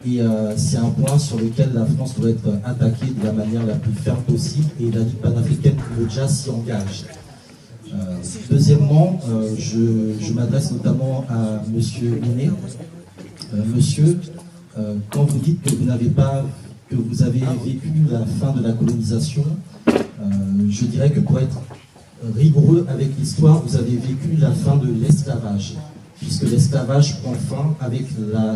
Et c'est un point sur lequel la France doit être attaquée de la manière la plus ferme possible, et la Ligue panafricaine pour le jazz s'y engage. Deuxièmement, je m'adresse notamment à Monsieur Monet. Monsieur, quand vous dites que vous avez vécu la fin de la colonisation, je dirais que pour être rigoureux avec l'histoire, vous avez vécu la fin de l'esclavage, puisque l'esclavage prend fin avec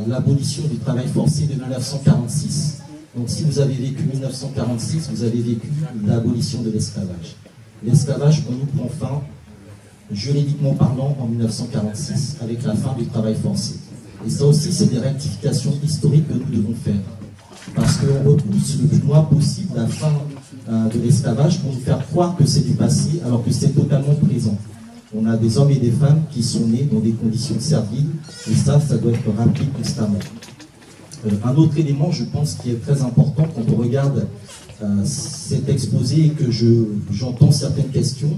l'abolition du travail forcé de 1946. Donc si vous avez vécu 1946, vous avez vécu l'abolition de l'esclavage. L'esclavage pour nous prend fin, juridiquement parlant, en 1946, avec la fin du travail forcé. Et ça aussi, c'est des rectifications historiques que nous devons faire. Parce qu'on repousse le plus loin possible la fin de l'esclavage pour nous faire croire que c'est du passé, alors que c'est totalement présent. On a des hommes et des femmes qui sont nés dans des conditions serviles, et ça doit être rappelé constamment. Un autre élément, je pense, qui est très important quand on regarde cet exposé et que j'entends certaines questions,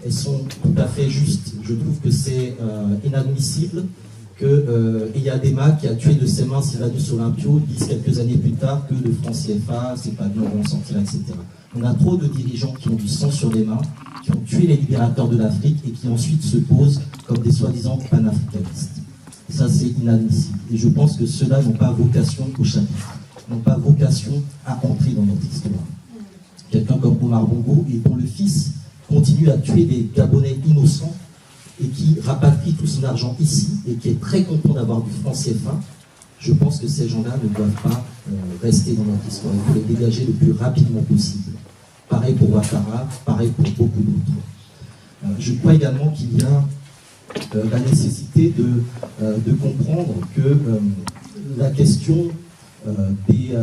elles sont tout à fait justes. Je trouve que c'est inadmissible que Eyadema, qui a tué de ses mains Sylvanus Olympio, dise quelques années plus tard que le franc CFA, c'est pas bien, on va en sortir, etc. On a trop de dirigeants qui ont du sang sur les mains, qui ont tué les libérateurs de l'Afrique et qui ensuite se posent comme des soi-disant panafricanistes. Ça, c'est inadmissible. Et je pense que ceux-là n'ont pas vocation au chapitre, n'ont pas vocation à entrer dans notre histoire. Quelqu'un comme Omar Bongo, et dont le fils continue à tuer des Gabonais innocents et qui rapatrie tout son argent ici et qui est très content d'avoir du franc CFA, je pense que ces gens-là ne doivent pas rester dans notre histoire. Il faut les dégager le plus rapidement possible. Pareil pour Ouattara, pareil pour beaucoup d'autres. Je crois également qu'il y a la nécessité de comprendre que la question des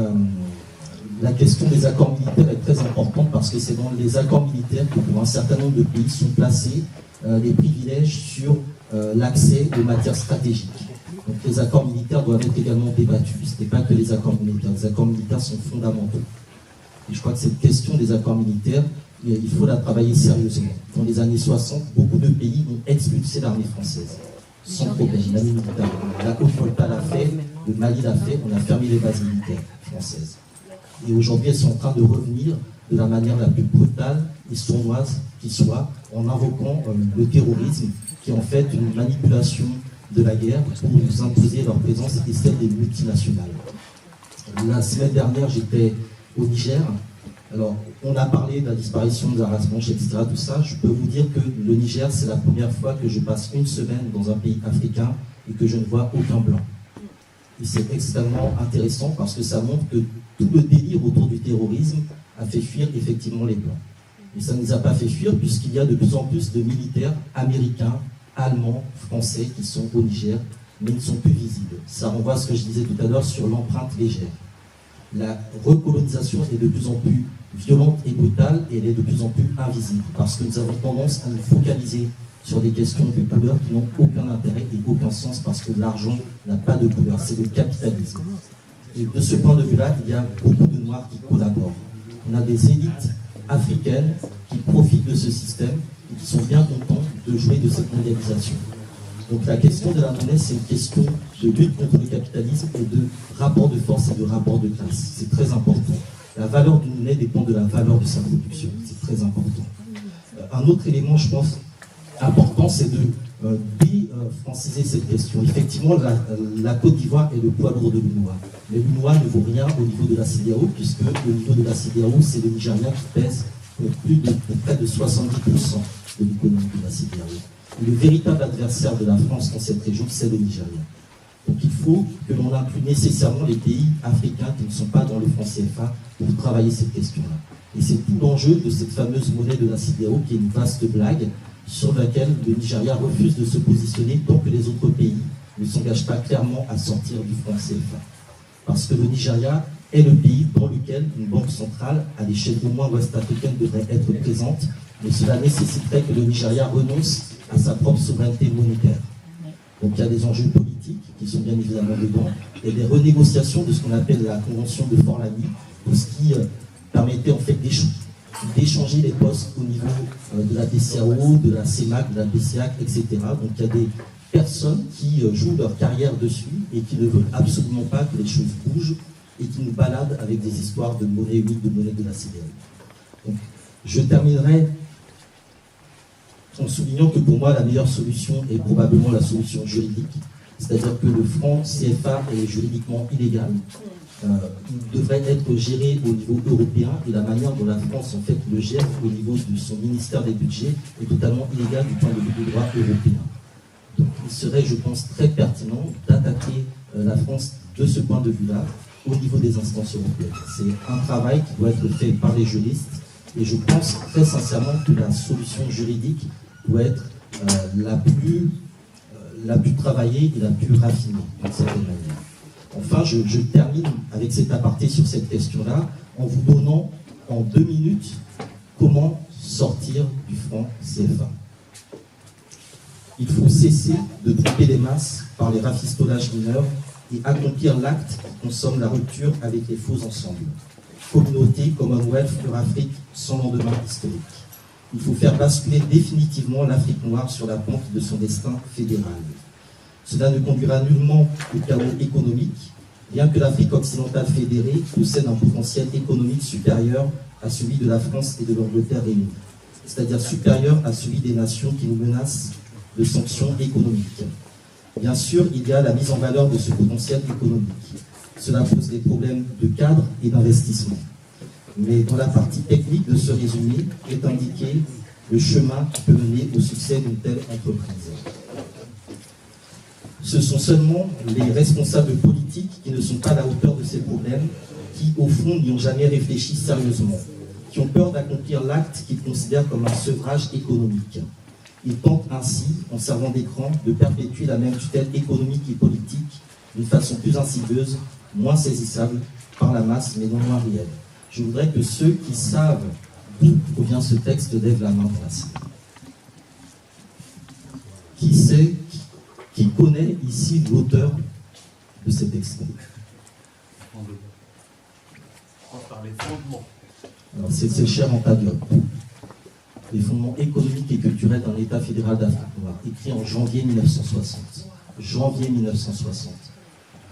accords militaires est très importante, parce que c'est dans les accords militaires que pour un certain nombre de pays sont placés les privilèges sur l'accès aux matières stratégiques. Donc les accords militaires doivent être également débattus. Ce n'est pas que les accords militaires. Les accords militaires sont fondamentaux. Et je crois que cette question des accords militaires, il faut la travailler sérieusement. Dans les années 60, beaucoup de pays ont expulsé l'armée française. Sans problème. La Haute-Volta l'a fait, le Mali l'a fait, on a fermé les bases militaires françaises. Et aujourd'hui, elles sont en train de revenir de la manière la plus brutale et sournoise qui soit, en invoquant le terrorisme, qui est en fait une manipulation de la guerre pour nous imposer leur présence et celle des multinationales. La semaine dernière, j'étais au Niger. Alors, on a parlé de la disparition de la race blanche, etc., tout ça. Je peux vous dire que le Niger, c'est la première fois que je passe une semaine dans un pays africain et que je ne vois aucun blanc. Et c'est extrêmement intéressant parce que ça montre que tout le délire autour du terrorisme a fait fuir effectivement les blancs. Mais ça ne nous a pas fait fuir puisqu'il y a de plus en plus de militaires américains, allemands, français qui sont au Niger, mais ils ne sont plus visibles. Ça renvoie à ce que je disais tout à l'heure sur l'empreinte légère. La recolonisation est de plus en plus violente et brutale, et elle est de plus en plus invisible, parce que nous avons tendance à nous focaliser sur des questions de couleur qui n'ont aucun intérêt et aucun sens, parce que l'argent n'a pas de couleur, c'est le capitalisme. Et de ce point de vue-là, il y a beaucoup de Noirs qui collaborent. On a des élites africaines qui profitent de ce système et qui sont bien contents de jouer de cette mondialisation. Donc la question de la monnaie, c'est une question de lutte contre le capitalisme et de rapport de force et de rapport de classe. C'est très important. La valeur d'une monnaie dépend de la valeur de sa production. C'est très important. Un autre élément, je pense, important, c'est de défranciser cette question. Effectivement, la Côte d'Ivoire est le poids lourd de l'UNOA. Mais l'UNOA ne vaut rien au niveau de la CEDEAO, puisque au niveau de la CEDEAO, c'est le Nigeria qui pèse pour près de 70% de l'économie de la CEDEAO. Le véritable adversaire de la France dans cette région, c'est le Nigeria. Donc il faut que l'on inclue nécessairement les pays africains qui ne sont pas dans le franc CFA pour travailler cette question-là. Et c'est tout l'enjeu de cette fameuse monnaie de la CEDEAO, qui est une vaste blague sur laquelle le Nigeria refuse de se positionner tant que les autres pays ne s'engagent pas clairement à sortir du franc CFA. Parce que le Nigeria est le pays dans lequel une banque centrale, à l'échelle au moins ouest-africaine, devrait être présente, mais cela nécessiterait que le Nigeria renonce à sa propre souveraineté monétaire. Donc il y a des enjeux politiques qui sont bien évidemment dedans, et des renégociations de ce qu'on appelle la convention de Fort-Lamy, pour ce qui permettait en fait d'échanger les postes au niveau de la BCAO, de la CEMAC, de la BCAC, etc. Donc il y a des personnes qui jouent leur carrière dessus et qui ne veulent absolument pas que les choses bougent et qui nous baladent avec des histoires de monnaie unique, de monnaie de la CDAO. Donc, je terminerai en soulignant que pour moi, la meilleure solution est probablement la solution juridique, c'est-à-dire que le franc CFA est juridiquement illégal. Il devrait être géré au niveau européen et la manière dont la France en fait le gère au niveau de son ministère des budgets est totalement illégale du point de vue du droit européen. Donc il serait, je pense, très pertinent d'attaquer la France de ce point de vue-là au niveau des instances européennes. C'est un travail qui doit être fait par les juristes et je pense très sincèrement que la solution juridique doit être la plus travaillée et la plus raffinée d'une certaine manière. Enfin, je termine avec cet aparté sur cette question-là en vous donnant en 2 minutes comment sortir du franc CFA. Il faut cesser de tromper les masses par les rafistolages mineurs et accomplir l'acte qui consomme la rupture avec les faux ensembles. Communauté, Commonwealth, Eurafrique, sans lendemain historique. Il faut faire basculer définitivement l'Afrique noire sur la pente de son destin fédéral. Cela ne conduira nullement au chaos économique, bien que l'Afrique occidentale fédérée possède un potentiel économique supérieur à celui de la France et de l'Angleterre réunies, c'est-à-dire supérieur à celui des nations qui nous menacent de sanctions économiques. Bien sûr, il y a la mise en valeur de ce potentiel économique. Cela pose des problèmes de cadre et d'investissement. Mais dans la partie technique de ce résumé est indiqué le chemin qui peut mener au succès d'une telle entreprise. Ce sont seulement les responsables politiques qui ne sont pas à la hauteur de ces problèmes, qui au fond n'y ont jamais réfléchi sérieusement, qui ont peur d'accomplir l'acte qu'ils considèrent comme un sevrage économique. Ils tentent ainsi, en servant d'écran, de perpétuer la même tutelle économique et politique d'une façon plus insidieuse, moins saisissable par la masse, mais non moins réelle. Je voudrais que ceux qui savent d'où provient ce texte lèvent la main dans la salle. Qui sait, qui connaît ici l'auteur de cet extrait? Par les fondements. Alors, c'est cher Anta Diop. Les fondements économiques et culturels d'un État fédéral d'Afrique noire, écrit en janvier 1960. Janvier 1960.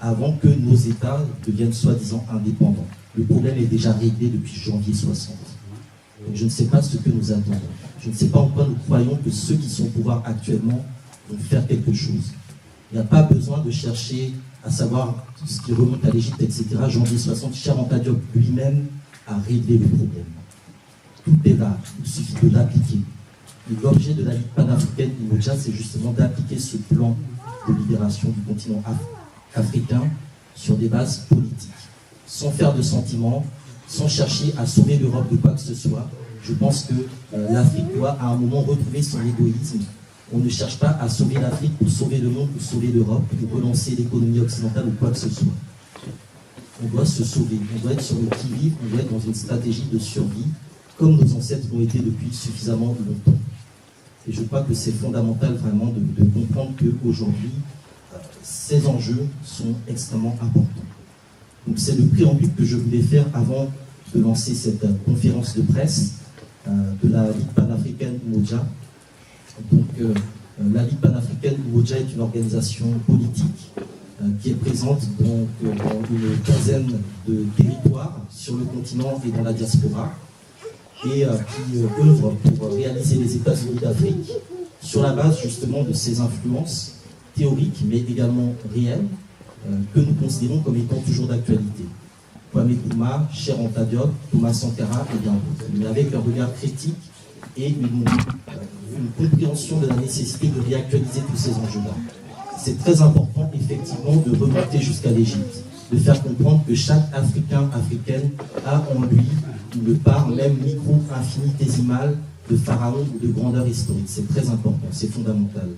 Avant que nos États deviennent soi-disant indépendants. Le problème est déjà réglé depuis janvier 60. Donc je ne sais pas ce que nous attendons. Je ne sais pas en quoi nous croyons que ceux qui sont au pouvoir actuellement vont faire quelque chose. Il n'y a pas besoin de chercher à savoir ce qui remonte à l'Égypte, etc. Janvier 60, Cheikh Anta Diop lui-même a réglé le problème. Tout est là, il suffit de l'appliquer. L'objet de la Ligue panafricaine Umoja, c'est justement d'appliquer ce plan de libération du continent africain sur des bases politiques, sans faire de sentiments, sans chercher à sauver l'Europe de quoi que ce soit. Je pense que l'Afrique doit à un moment retrouver son égoïsme. On ne cherche pas à sauver l'Afrique pour sauver le monde, pour sauver l'Europe, pour relancer l'économie occidentale ou quoi que ce soit. On doit se sauver, on doit être sur le qui-vive, on doit être dans une stratégie de survie, comme nos ancêtres l'ont été depuis suffisamment longtemps. Et je crois que c'est fondamental vraiment de comprendre qu'aujourd'hui, ces enjeux sont extrêmement importants. Donc c'est le préambule que je voulais faire avant de lancer cette conférence de presse de la Ligue panafricaine Umoja. Donc la Ligue panafricaine Umoja est une organisation politique qui est présente donc, dans une quinzaine de territoires sur le continent et dans la diaspora, et qui œuvre pour réaliser les États-Unis d'Afrique sur la base justement de ces influences théoriques mais également réelles que nous considérons comme étant toujours d'actualité. Kwame Nkrumah, Cheikh Anta Diop, Thomas Sankara et bien d'autres, mais avec un regard critique et une compréhension de la nécessité de réactualiser tous ces enjeux-là. C'est très important effectivement de remonter jusqu'à l'Égypte, de faire comprendre que chaque Africain, Africaine a en lui une part même micro-infinitésimale de pharaon ou de grandeur historique. C'est très important, c'est fondamental.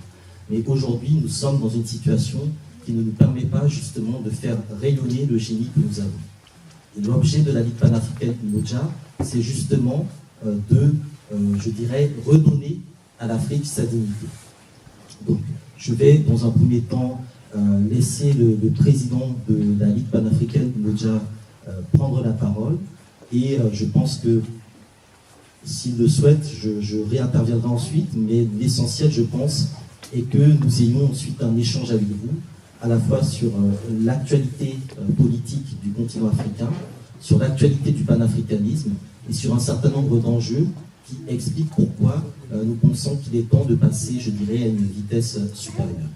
Mais aujourd'hui, nous sommes dans une situation qui ne nous permet pas justement de faire rayonner le génie que nous avons. Et l'objet de la Ligue panafricaine Umoja, c'est justement je dirais, redonner à l'Afrique sa dignité. Donc, je vais dans un premier temps laisser le président de la Ligue panafricaine Umoja prendre la parole, et je pense que s'il le souhaite, je réinterviendrai ensuite, mais l'essentiel, je pense, et que nous ayons ensuite un échange avec vous, à la fois sur l'actualité politique du continent africain, sur l'actualité du panafricanisme et sur un certain nombre d'enjeux qui expliquent pourquoi nous pensons qu'il est temps de passer, je dirais, à une vitesse supérieure.